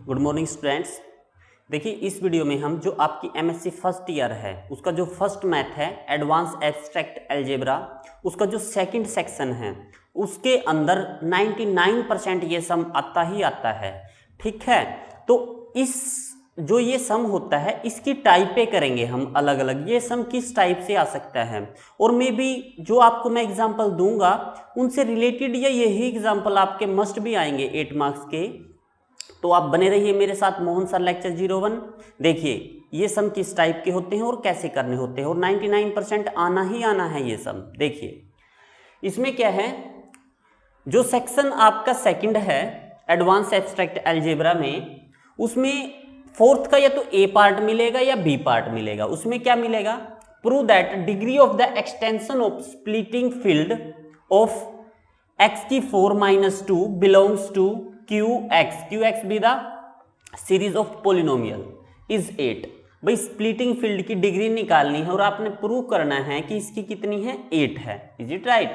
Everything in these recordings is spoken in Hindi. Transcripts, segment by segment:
Good morning students. देखिए इस वीडियो में हम जो आपकी एमएससी फर्स्ट ईयर है उसका जो फर्स्ट मैथ है एडवांस एब्स्ट्रैक्ट अलजेब्रा, उसका जो सेकंड सेक्शन है उसके अंदर 99% ये सम आता ही आता है। ठीक है, तो इस जो ये सम होता है इसकी टाइपें करेंगे हम अलग अलग, ये सम किस टाइप से आ सकता है और मे बी जो आपको मैं एग्जांपल दूंगा उनसे रिलेटेड या यही एग्जांपल आपके मस्ट भी आएंगे 8 मार्क्स के। तो आप बने रहिए मेरे साथ मोहन सर लेक्चर 01। देखिए ये सम किस टाइप के होते हैं और कैसे करने होते हैं और 99% आना ही आना है ये सम। देखिए इसमें क्या है, जो सेक्शन आपका सेकंड है एडवांस एब्स्ट्रैक्ट अलजेब्रा में, उसमें फोर्थ का या तो ए पार्ट मिलेगा या बी पार्ट मिलेगा। उसमें क्या मिलेगा, prove that degree of the extension of splitting field of x की 4-2 belongs to QX be the series of polynomial is 8। भाई स्प्लिटिंग फील्ड की डिग्री निकालनी है और आपने प्रूव करना है कि इसकी कितनी है, 8 है। Is it right?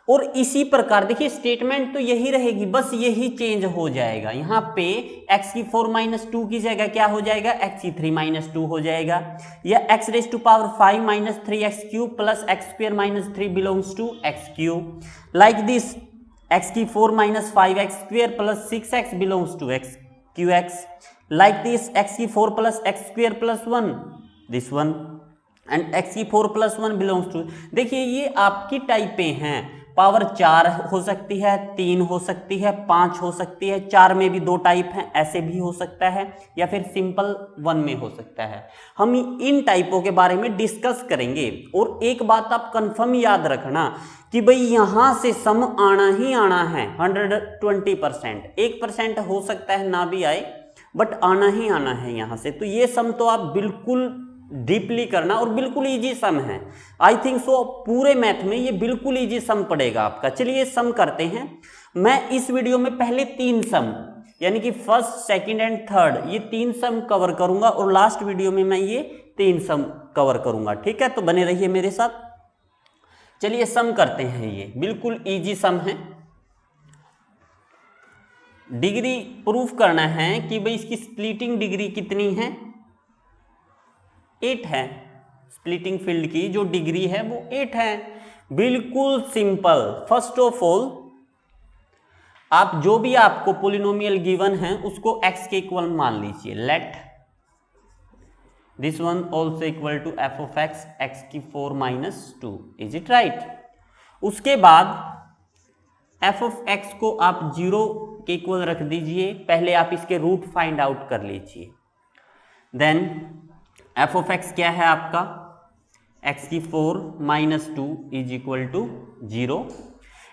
और इसी प्रकार देखिए स्टेटमेंट तो यही रहेगी, बस यही चेंज हो जाएगा। यहाँ पे x की 4-2 की जगह क्या हो जाएगा, x की 3-2 हो जाएगा, या x raise to power 5 3x³ plus x² -3 belongs to x³ like this. x की 4-5x² plus 6x belongs to QX like this. x की 4 plus x² plus 1 this one and x की 4 प्लस 1 बिलोंग्स टू। देखिए ये आपकी टाइपें हैं, पावर 4 हो सकती है, 3 हो सकती है, 5 हो सकती है, 4 में भी 2 टाइप हैं, ऐसे भी हो सकता है, या फिर सिंपल 1 में हो सकता है। हम इन टाइपों के बारे में डिस्कस करेंगे। और एक बात आप कंफर्म याद रखना कि भाई यहां से सम आना ही आना है 120%। 1% हो सकता है ना भी आए, बट आना ही आना है यहां से। तो ये सम तो आप बिल्कुल डीपली करना और बिल्कुल इजी सम है। आई थिंक सो पूरे मैथ में ये बिल्कुल इजी सम पड़ेगा आपका। चलिए सम करते हैं। मैं इस वीडियो में पहले 3 सम यानी कि फर्स्ट, सेकंड एंड थर्ड, ये 3 सम कवर करूंगा और लास्ट वीडियो में मैं ये 3 सम कवर करूंगा। ठीक है, तो बने रहिए मेरे साथ। चलिए सम करते हैं। ये बिल्कुल इजी सम है। डिग्री प्रूफ करना है कि भाई इसकी स्प्लिटिंग डिग्री कितनी है, 8 है। स्प्लिटिंग फील्ड की जो डिग्री है वो 8 है। बिल्कुल सिंपल। फर्स्ट ऑफ ऑल आप जो भी आपको पोलिनोमियल गिवन है उसको x के इक्वल मान लीजिए। Let this one also equal to f of x की 4-2। Is it right? उसके बाद f ऑफ x को आप 0 के इक्वल रख दीजिए। पहले आप इसके रूट फाइंड आउट कर लीजिए। देन f ऑफ x क्या है आपका, x की 4-2 is equal to 0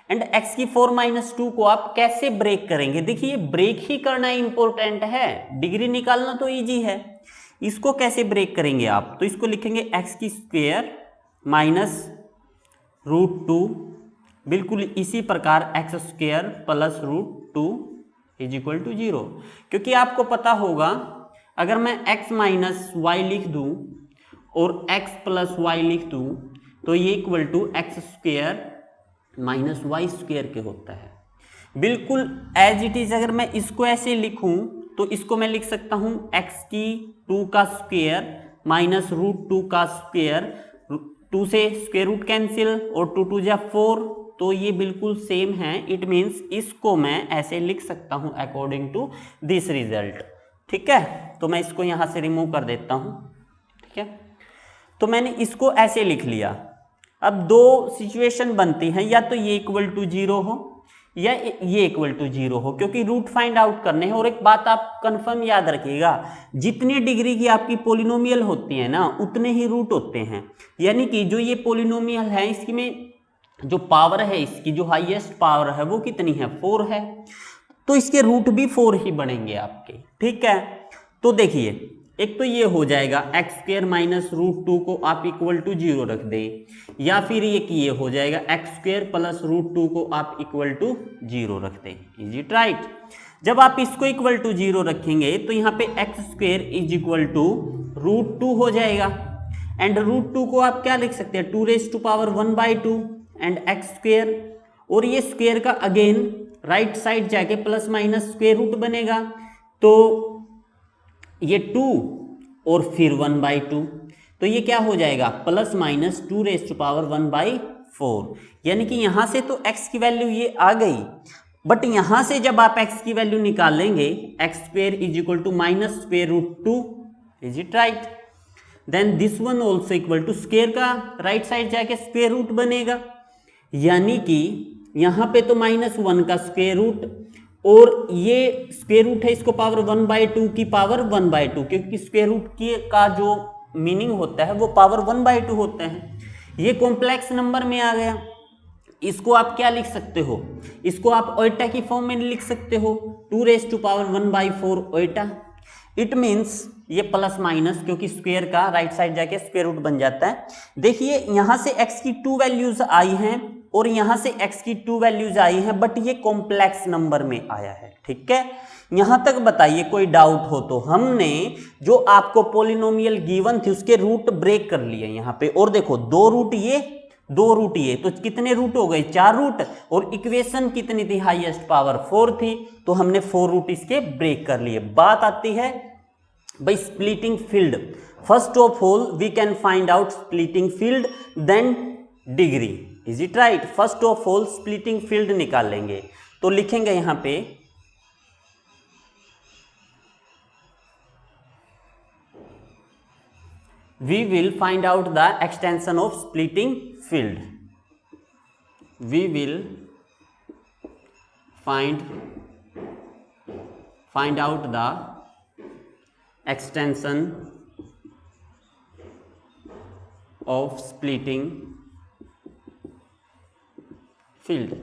and x की 4-2 को आप कैसे ब्रेक करेंगे। देखिए ब्रेक ही करना इंपॉर्टेंट है, डिग्री निकालना तो इजी है। इसको कैसे ब्रेक करेंगे आप, तो इसको लिखेंगे x की स्क्वायर -√2 बिल्कुल इसी प्रकार x² plus √2 is equal to 0। क्योंकि आपको पता होगा अगर मैं x माइनस वाई लिख दूं और x प्लस वाई लिख दूं तो ये equal to x² minus Y square के होता है। बिल्कुल एज इट इज। अगर मैं इसको ऐसे लिखूं तो इसको मैं लिख सकता हूं x की 2 का स्क्वायर माइनस √2 का स्क्वायर, 2 से स्क्वायर रूट कैंसिल और 2 2 जा 4, तो ये बिल्कुल सेम है। इट मीन्स इसको मैं ऐसे लिख सकता हूं अकॉर्डिंग टू दिस रिजल्ट। ठीक है, तो मैं इसको यहां से रिमूव कर देता हूं। ठीक है, तो मैंने इसको ऐसे लिख लिया। अब 2 सिचुएशन बनती हैं, या तो ये इक्वल टू 0 हो या ये इक्वल टू 0 हो, क्योंकि रूट फाइंड आउट करने हैं। और एक बात आप कंफर्म याद रखिएगा, जितनी डिग्री की आपकी पोलिनोमियल होती है ना उतने ही रूट होते हैं। यानी कि जो ये पोलिनोमियल है इसमें जो पावर है, इसकी जो हाईएस्ट पावर है वो कितनी है, 4 है। तो इसके रूट भी 4 ही बनेंगे आपके। ठीक है, तो देखिए एक तो ये हो जाएगा x² माइनस √2 को आप इक्वल टू 0 रख दें, या फिर एक ये हो जाएगा x² प्लस √2 को आप इक्वल टू 0 रख दें। Is it right? जब आप इसको इक्वल टू 0 रखेंगे तो यहाँ पे x² इज इक्वल टू √2 हो जाएगा एंड √2 को आप क्या लिख सकते हैं, 2 raise to power 1/2 and x², और ये स्क्वायर का अगेन राइट साइड जाके प्लस माइनस स्क्वायर रूट बनेगा। तो ये 2 और फिर 1/2, तो ये क्या हो जाएगा प्लस माइनस 2⁴ यानी कि यहां से तो x की वैल्यू ये आ गई, बट यहां से जब आप x की वैल्यू निकालेंगे x² = -√2, is it right? Then this one also equal to square का राइट साइड जाके स्क्वायर रूट बनेगा, यानी कि यहां पे तो -1 का स्क्वायर रूट और ये स्क्वायर रूट है, इसको पावर 1/2 की पावर 1/2, क्योंकि स्क्वायर रूट का जो मीनिंग होता है वो पावर 1/2 होता है। ये कॉम्प्लेक्स नंबर में आ गया। इसको आप क्या लिख सकते हो, इसको आप ओइटा की फॉर्म में लिख सकते हो 2⁴ ओइटा। इट मीन्स ये प्लस माइनस, क्योंकि स्क्वायर का राइट साइड जाके स्क्वायर रूट बन जाता है। देखिए यहां से x की 2 वैल्यूज आई हैं और यहां से x की 2 वैल्यूज आई हैं, बट ये कॉम्प्लेक्स नंबर में आया है, ठीक है? यहां तक बताइए कोई डाउट हो तो। हमने जो आपको पॉलिनोमियल गिवन थी उसके रूट ब्रेक कर लिए यहां पे, और देखो 2 रूट ये 2 रूट ये, तो कितने रूट हो गए 4 रूट, और इक्वेशन कितनी थी हाईएस्ट पावर 4 थी, तो हमने 4 रूट इसके ब्रेक कर लिए। बात आती है भाई splitting field. First of all we can find out splitting field then degree, is it right? First of all splitting field निकालेंगे, तो लिखेंगे यहां पे we will find out the extension of splitting field. We will find out the extension of splitting field.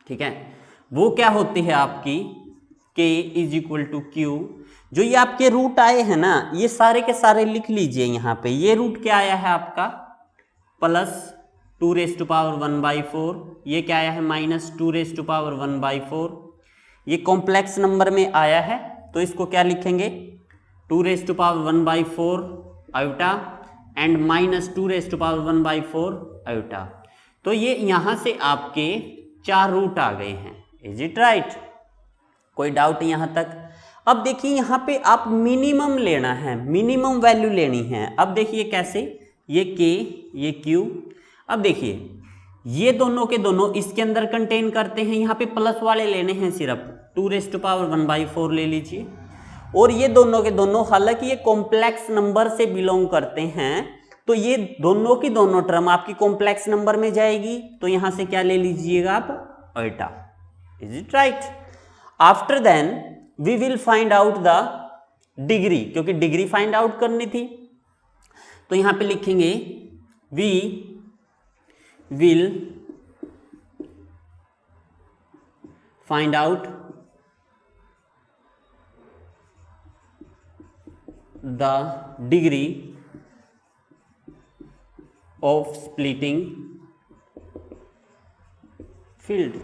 ठीक है, वो क्या होती है आपकी k = q। जो ये आपके रूट आए हैं ना, ये सारे के सारे लिख लीजिए यहां पे। ये रूट क्या आया है आपका प्लस 2⁴, ये क्या आया है -2⁴। ये कॉम्प्लेक्स नंबर में आया है, तो इसको क्या लिखेंगे 2⁴ आयोटा एंड -2⁴ आयोटा। तो ये यहां से आपके 4 रूट आ गए हैं, इज इट राइट? कोई डाउट यहां तक? अब देखिए यहां पे आप मिनिमम लेना है, मिनिमम वैल्यू लेनी है। अब देखिए कैसे, ये k ये q। अब देखिए ये दोनों के दोनों इसके अंदर कंटेन करते हैं, यहाँ पे प्लस वाले लेने हैं, सिर्फ 2⁴ ले लीजिए। और ये दोनों के दोनों, हालांकि ये कॉम्प्लेक्स नंबर से बिलोंग करते हैं, तो ये दोनों की दोनों टर्म आपकी कॉम्प्लेक्स नंबर में जाएगी, तो यहां से क्या ले लीजिएगा आप ओइटा, is it right? After then we will find out the degree, क्योंकि डिग्री फाइंड आउट करनी थी, तो यहां पे लिखेंगे we will find out the degree of splitting field.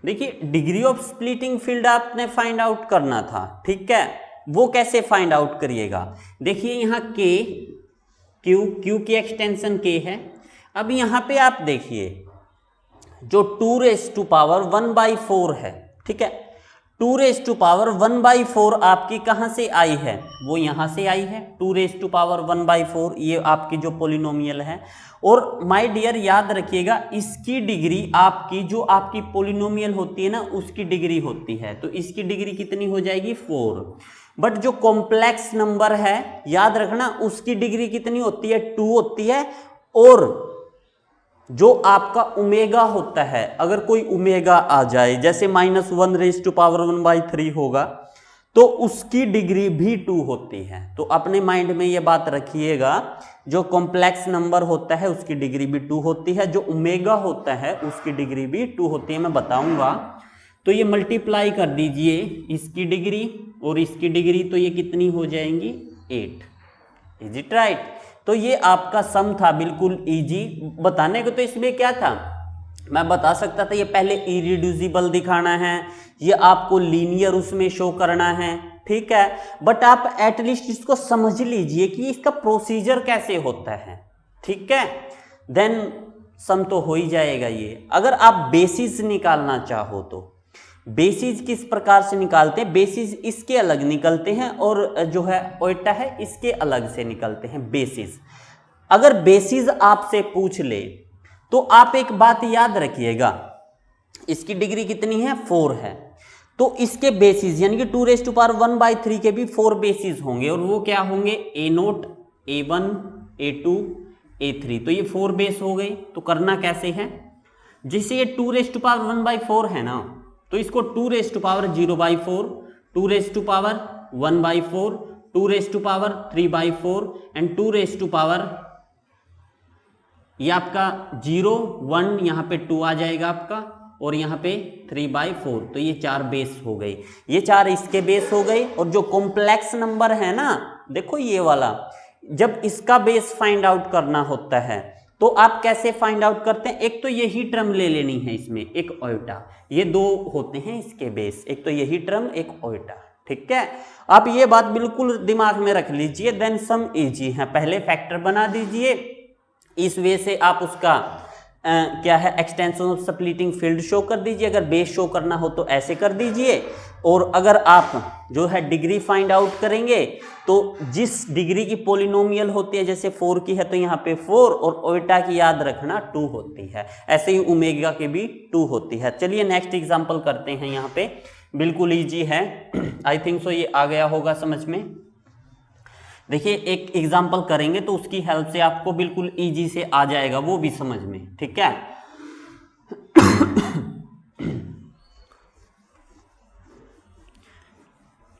देखिए डिग्री ऑफ स्प्लिटिंग फील्ड आपने फाइंड आउट करना था, ठीक है? वो कैसे फाइंड आउट करिएगा? देखिए यहां k q की एक्सटेंशन k है। अब यहां पे आप देखिए जो 2⁴ है, ठीक है? 2⁴ आपकी कहां से आई है? वो यहां से आई है 2⁴ ये आपकी जो पॉलिनोमियल है। और माय डियर याद रखिएगा, इसकी डिग्री आपकी जो आपकी पॉलिनोमियल होती है ना, उसकी डिग्री होती है, तो इसकी डिग्री कितनी हो जाएगी 4। बट जो कॉम्प्लेक्स नंबर है याद रखना, उसकी डिग्री कितनी होती है 2 होती है। और जो आपका ओमेगा होता है, अगर कोई ओमेगा आ जाए जैसे -1⁻⁴ होगा, तो उसकी डिग्री भी 2 होती है। तो अपने माइंड में ये बात रखिएगा, जो कॉम्प्लेक्स नंबर होता है उसकी डिग्री भी 2 होती है, जो ओमेगा होता है उसकी डिग्री भी 2 होती है, मैं बताऊंगा। तो ये मल्टीप्लाई कर दीजिए इसकी डिग्री और इसकी डिग्री, तो ये कितनी हो जाएंगी 8, इज इट राइट? तो ये आपका सम था, बिल्कुल इजी बताने को। तो इसमें क्या था, मैं बता सकता था ये पहले इरिड्यूसिबल दिखाना है, ये आपको लीनियर उसमें शो करना है, ठीक है? बट आप एटलीस्ट इसको समझ लीजिए कि इसका प्रोसीजर कैसे होता है, ठीक है? देन सम तो हो ही जाएगा ये। अगर आप बेसिस निकालना चाहो तो बेसिस किस प्रकार से निकालते हैं, बेसिस इसके अलग निकलते हैं और जो है ओइटा है इसके अलग से निकलते हैं बेसिस। अगर बेसिस आपसे पूछ ले तो आप एक बात याद रखिएगा, इसकी डिग्री कितनी है 4 है, तो इसके बेसिस यानी कि 2⁻⁴ के भी 4 बेसिस होंगे और वो क्या होंगे A0 A1 A2 A3, तो ये 4 बेस हो गई। तो करना कैसे है, जैसे ये 2⁻⁴ है ना, तो इसको 2⁴/4 2⁻1/4 2⁻3/4 एंड 2 ये आपका 0 1 यहाँ पे 2 आ जाएगा आपका और यहाँ पे 3/4, तो ये 4 बेस हो गई, ये 4 इसके बेस हो गए। और जो कॉम्प्लेक्स नंबर है ना, देखो ये वाला, जब इसका बेस फाइंड आउट करना होता है तो आप कैसे फाइंड आउट करते हैं, एक तो यही टर्म ले लेनी है इसमें एक ओइटा, ये 2 होते हैं इसके बेस, एक तो यही टर्म एक ओइटा, ठीक है। आप ये बात बिल्कुल दिमाग में रख लीजिए। देन सम इजी है, पहले फैक्टर बना दीजिए, इस वे से आप उसका क्या है extension of splitting field show कर दीजिए। अगर बेस शो करना हो तो ऐसे कर दीजिए। और अगर आप जो है डिग्री फाइंड आउट करेंगे तो जिस डिग्री की पॉलिनोमियल होती है, जैसे 4 की है तो यहाँ पे 4 और ओइटा की याद रखना 2 होती है, ऐसे ही ओमेगा की भी 2 होती है। चलिए नेक्स्ट एग्जांपल करते हैं, यहाँ पे बिल्कुल इजी है, आई थिंक सो ये आ गया होगा समझ में। देखिए एक एग्जाम्पल करेंगे तो उसकी हेल्प से आपको बिल्कुल इजी से आ जाएगा वो भी समझ में, ठीक है।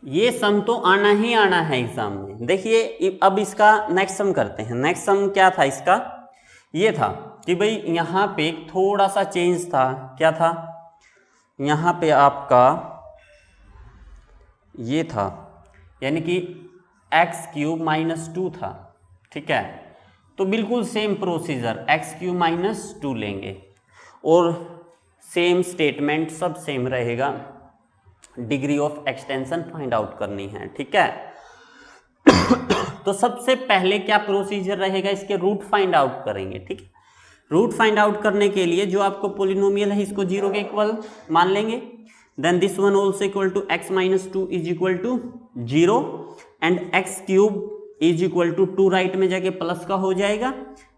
ये सम तो आना ही आना है एग्जाम में। देखिए अब इसका नेक्स्ट सम करते हैं। नेक्स्ट सम क्या था इसका, ये था कि भाई यहाँ पे थोड़ा सा चेंज था, क्या था, यहाँ पे आपका ये था यानी कि x³ - 2 था, ठीक है। तो बिल्कुल सेम प्रोसीजर x³ - 2 लेंगे और सेम स्टेटमेंट सब सेम रहेगा, degree of extension find out करनी है, ठीक है। तो सबसे पहले क्या प्रोसीजर रहेगा, इसके रूट फाइंड आउट करेंगे, ठीक है। रूट फाइंड आउट करने के लिए जो आपको पोलिनोमियल है इसको 0 के इक्वल मान लेंगे। Then this one also equal to x - 2 is equal to 0 and x³ is equal to 2 right में जाके प्लस का हो जाएगा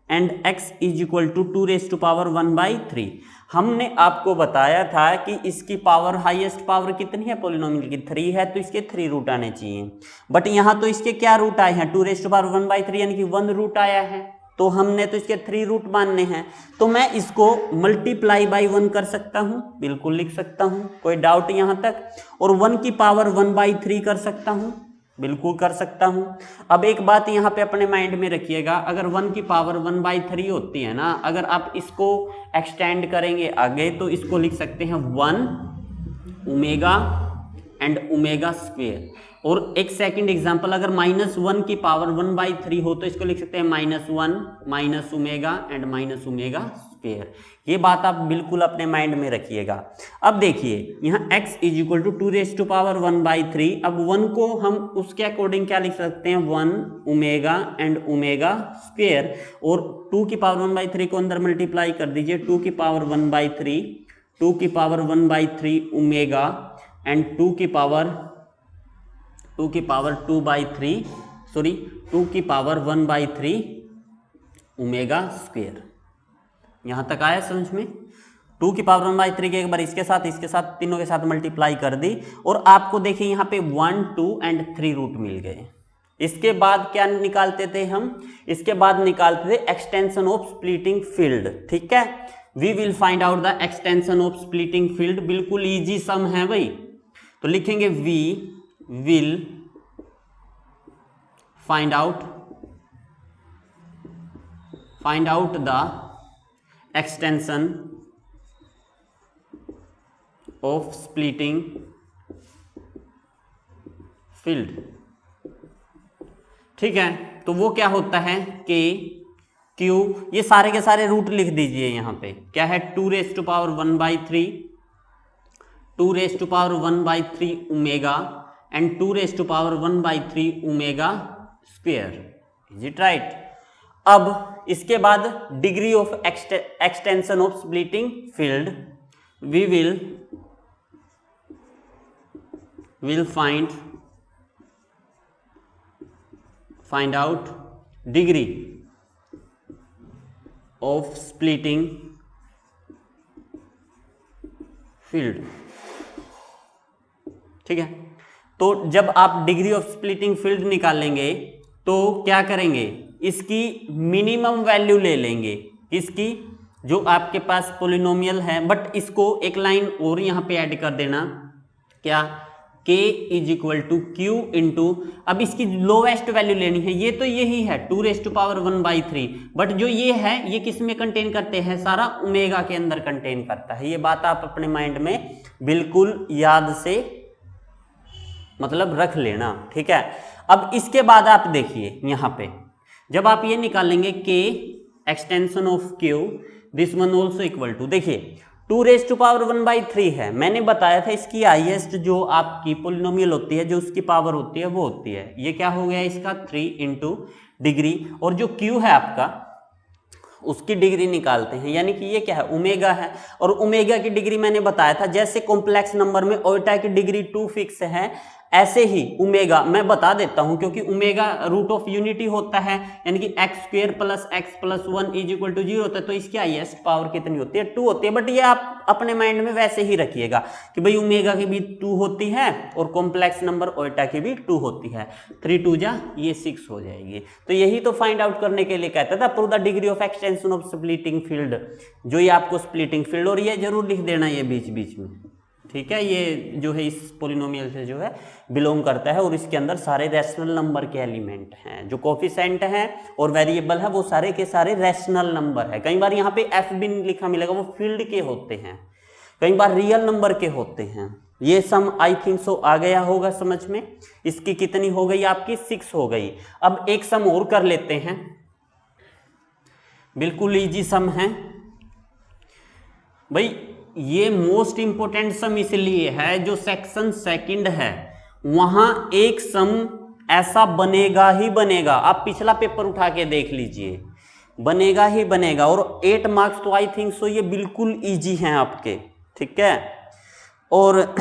and x is equal to 2⁻⁴ हमने आपको बताया था कि इसकी पावर हाईएस्ट पावर कितनी है पोलिनोमियल की, 3 है, तो इसके 3 रूट आने चाहिए। बट यहाँ तो इसके क्या रूट आए हैं, 2⁻⁴ यानी कि 1 रूट आया है, तो हमने तो इसके 3 रूट मानने हैं। तो मैं इसको मल्टीप्लाई बाई 1 कर सकता हूँ, बिल्कुल लिख सकता हूँ, कोई डाउट यहाँ तक। और 1 की पावर 1/3 कर सकता हूँ, बिल्कुल कर सकता हूं। अब एक बात यहाँ पे अपने माइंड में रखिएगा, अगर 1 की पावर 1/3 होती है ना, अगर आप इसको एक्सटेंड करेंगे आगे तो इसको लिख सकते हैं 1 ओमेगा एंड ओमेगा स्क्वेयर। और एक सेकंड एग्जांपल, अगर -1 की पावर 1/3 हो तो इसको लिख सकते हैं -1 - ओमेगा एंड -ओमेगा स्क्वेयर। ये बात आप बिल्कुल अपने माइंड में रखिएगा। अब देखिए यहाँ x इज इक्वल टू 2⁻⁴ अब 1 को हम उसके अकॉर्डिंग क्या लिख सकते हैं, 1 ओमेगा एंड ओमेगा स्क्वेयर, और 2 की पावर 1/3 को अंदर मल्टीप्लाई कर दीजिए, 2 की पावर 1/3 2 की पावर 1/3 ओमेगा एंड 2 की पावर 2/3 सॉरी 2 की पावर 1/3 ओमेगा स्क्वेयर। यहां तक आया समझ में। 2 की पावर 1/3 के एक बार इसके साथ तीनों के साथ मल्टीप्लाई कर दी और आपको देखिए यहाँ पे 1 2 एंड 3 रूट मिल गए। इसके बाद क्या निकालते थे हम, इसके बाद निकालते थे एक्सटेंशन ऑफ स्प्लिटिंग फील्ड, ठीक है। We will find out the extension of splitting field, बिल्कुल इजी सम है भाई। तो लिखेंगे we will find out the extension of splitting field, ठीक है। तो वो क्या होता है K Q, ये सारे के सारे रूट लिख दीजिए यहाँ पे, क्या है 2⁻⁴ 2⁻⁴ omega and 2⁻⁴ omega square, is it right. अब इसके बाद degree of extension of splitting field, we will will find out degree of splitting field। ठीक है, तो जब आप डिग्री ऑफ स्प्लिटिंग फील्ड निकालेंगे तो क्या करेंगे, इसकी मिनिमम वैल्यू ले लेंगे, इसकी जो आपके पास पोलिनोमियल है, बट इसको एक लाइन और यहां पे ऐड कर देना, क्या, k is equal to Q into, अब इसकी लोवेस्ट वैल्यू लेनी है, ये तो यही है 2⁻⁴, बट जो ये है ये किस में कंटेन करते हैं, सारा ओमेगा के अंदर कंटेन करता है। ये बात आप अपने माइंड में बिल्कुल याद से मतलब रख लेना, ठीक है। अब इसके बाद आप देखिए यहां पे जब आप ये निकालेंगे k extension of q, this one also equal to, देखिए 2⁻⁴ है, मैंने बताया था इसकी हाईएस्ट जो आपकी पोलिनोमियल होती है, जो उसकी पावर होती है वो होती है, ये क्या हो गया इसका 3 इंटू डिग्री, और जो q है आपका उसकी डिग्री निकालते हैं, यानी कि ये क्या है ओमेगा है, और ओमेगा की डिग्री मैंने बताया था जैसे कॉम्प्लेक्स नंबर में ओमेगा की डिग्री 2 फिक्स है, ऐसे ही ओमेगा मैं बता देता हूं, क्योंकि ओमेगा रूट ऑफ यूनिटी होता है, यानी कि x² + x + 1 is equal to 0 होता है, तो इसकी हाईएस्ट पावर कितनी होती है 2 होती है, बट ये आप अपने माइंड में वैसे ही रखिएगा कि भाई ओमेगा की भी 2 होती है और कॉम्प्लेक्स नंबर ओमेगा की भी 2 होती है, 3 2 जा ये 6 हो जाएगी। तो यही तो फाइंड आउट करने के लिए कहता था, prove the degree of extension of splitting field, जो ये आपको स्प्लिटिंग फील्ड, और ये जरूर लिख देना ये बीच बीच में, ठीक है, ये जो है इस पोलिनोमियल से जो है बिलोंग करता है, और इसके अंदर सारे रैशनल नंबर के एलिमेंट हैं, जो कोफिशिएंट हैं और वेरिएबल है वो सारे के सारे रैशनल नंबर है। कई बार यहाँ पे एफ भी लिखा मिलेगा, वो फील्ड के होते हैं, कई बार रियल नंबर के होते हैं। ये सम आई थिंक सो आ गया होगा समझ में, इसकी कितनी हो गई आपकी 6 हो गई। अब एक सम और कर लेते हैं, बिल्कुल इजी सम है भाई, ये मोस्ट इंपोर्टेंट सम इसलिए है जो सेक्शन सेकंड है वहां एक सम ऐसा बनेगा ही बनेगा, आप पिछला पेपर उठा के देख लीजिए, बनेगा ही बनेगा, और 8 मार्क्स तो आई थिंक सो ये बिल्कुल इजी हैं आपके, ठीक है। और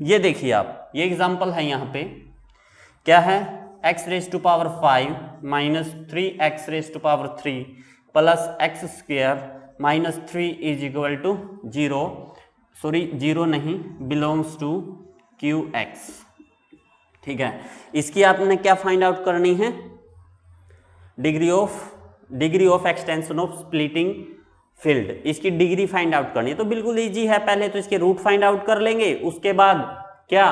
ये देखिए आप, ये एग्जांपल है यहाँ पे, क्या है x⁵ -3 3x⁵ plus x² -3 is equal to 0, sorry 0 नहीं, बिलोंग्स टू qx, ठीक है। इसकी आपने क्या फाइंड आउट करनी है, degree of extension of splitting field, इसकी डिग्री फाइंड आउट करनी है। तो बिल्कुल इजी है, पहले तो इसके रूट फाइंड आउट कर लेंगे, उसके बाद क्या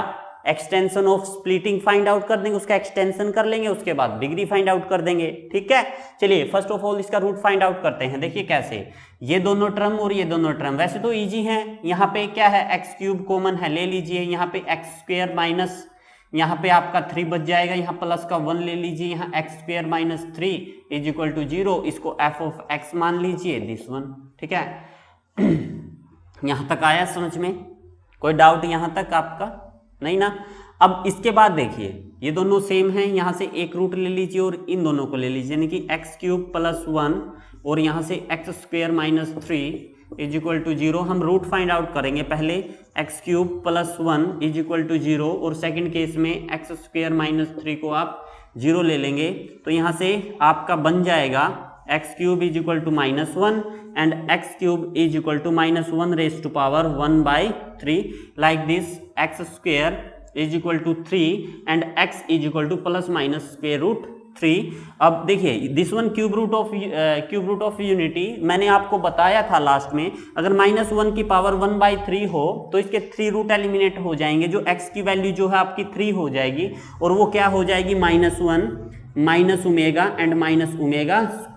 extension of splitting find out कर देंगे, उसका एक्सटेंशन कर लेंगे, उसके बाद डिग्री फाइंड आउट कर देंगे, ठीक है। चलिए फर्स्ट ऑफ ऑल इसका रूट फाइंड आउट करते हैं, देखिए कैसे, ये दोनों टर्म और ये दोनों टर्म वैसे तो इजी हैं, यहाँ पे क्या है x³ कॉमन है, ले लीजिए, यहाँ पे x² माइनस, यहाँ पे आपका 3 बच जाएगा, यहाँ प्लस का 1 ले लीजिए, यहाँ x² - 3 इज इक्वल टू 0, इसको f(x) मान लीजिए, दिस वन, ठीक है। यहाँ तक आया समझ में, कोई डाउट यहाँ तक आपका नहीं ना। अब इसके बाद देखिए ये दोनों सेम हैं, यहाँ से एक रूट ले लीजिए और इन दोनों को ले लीजिए, यानी कि x³ + 1 और यहाँ से x² - 3 इज इक्वल टू 0। हम रूट फाइंड आउट करेंगे, पहले x³ + 1 इज इक्वल टू 0, और सेकंड केस में x² - 3 को आप 0 ले लेंगे, तो यहाँ से आपका बन जाएगा x³ is equal to -1 and x³ is equal to -1⁻⁴ like this, x² is equal to 3 and x is equal to ±√3। अब देखिए this one cube root of unity मैंने आपको बताया था लास्ट में, अगर -1 की पावर 1/3 हो तो इसके 3 रूट एलिमिनेट हो जाएंगे, जो x की वैल्यू जो है आपकी 3 हो जाएगी, और वो क्या हो जाएगी -1 -ओमेगा एंड -ओमेगा²।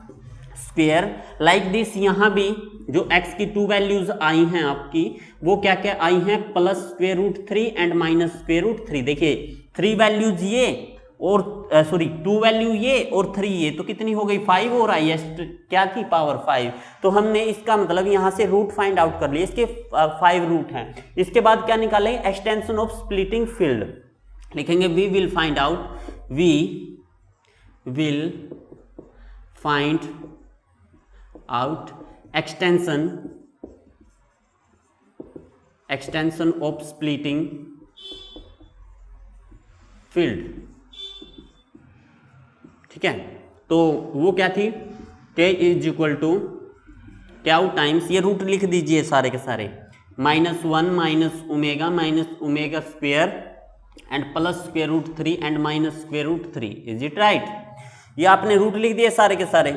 लाइक दिस यहाँ भी जो x की 2 वैल्यूज आई हैं आपकी, वो क्या क्या आई हैं, +√3 एंड -√3। देखिए 3 वैल्यूज ये और 2 वैल्यू ये और 3 ये, तो कितनी हो गई 5, और हाईएस्ट क्या थी पावर 5। तो हमने इसका मतलब यहाँ से रूट फाइंड आउट कर लिया, इसके 5 रूट हैं। इसके बाद क्या निकालेंगे, एक्सटेंशन ऑफ स्प्लिटिंग फील्ड लिखेंगे, we will find out extension of splitting field. ठीक है, तो वो क्या थी, k इज इक्वल टू क्याउ टाइम्स, ये रूट लिख दीजिए सारे के सारे, -1 minus omega square and plus square root 3 and minus square root 3, is it right. ये आपने रूट लिख दिए सारे के सारे।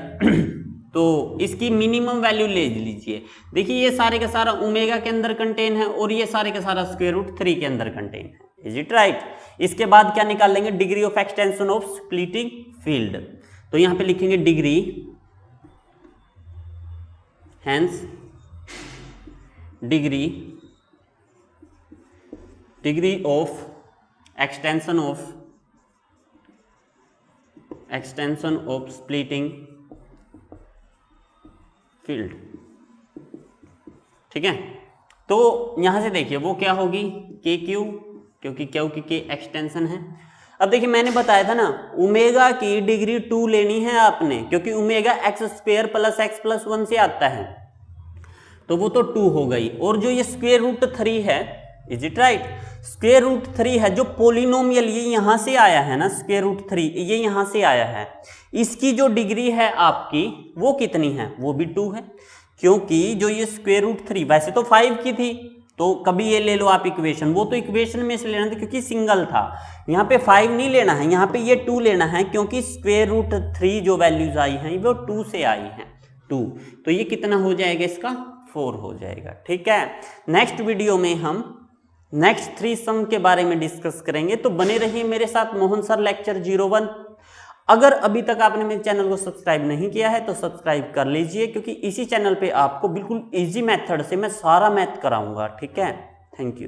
तो इसकी मिनिमम वैल्यू ले लीजिए। देखिए ये सारे का सारा ओमेगा के अंदर कंटेन है और ये सारे का सारा स्क्वायर रूट 3 के अंदर कंटेन है, इज इट राइट। इसके बाद क्या निकाल लेंगे, degree of extension of splitting field. तो यहां पे लिखेंगे degree, hence degree of extension of splitting field. ठीक है, तो यहां से देखिए वो क्या होगी, के क्यू, क्योंकि क्यू की के एक्सटेंशन है। अब देखिए मैंने बताया था ना, ओमेगा की डिग्री 2 लेनी है आपने, क्योंकि omega x square plus x plus 1 से आता है, तो वो तो 2 हो गई। और जो ये स्क्वेयर रूट 3 है, is it right, square root 3 है जो पोलिनोमियल, ये यहां से आया है ना, स्क्वेयर रूट 3 ये यहां से आया है, इसकी जो डिग्री है आपकी वो कितनी है, वो भी 2 है। क्योंकि जो ये स्क्वेयर रूट 3 वैसे तो 5 की थी, तो कभी ये ले लो आप इक्वेशन, वो तो इक्वेशन में से लेना था क्योंकि सिंगल था। यहाँ पे 5 नहीं लेना है, यहाँ पे ये 2 लेना है, क्योंकि स्क्वेयर रूट 3 जो वैल्यूज आई हैं वो 2 से आई हैं, 2। तो ये कितना हो जाएगा, इसका 4 हो जाएगा। ठीक है, नेक्स्ट वीडियो में हम नेक्स्ट 3 सम के बारे में डिस्कस करेंगे, तो बने रहिए मेरे साथ मोहन सर लेक्चर 01। अगर अभी तक आपने मेरे चैनल को सब्सक्राइब नहीं किया है तो सब्सक्राइब कर लीजिए, क्योंकि इसी चैनल पे आपको बिल्कुल इजी मेथड से मैं सारा मैथ कराऊंगा। ठीक है, थैंक यू।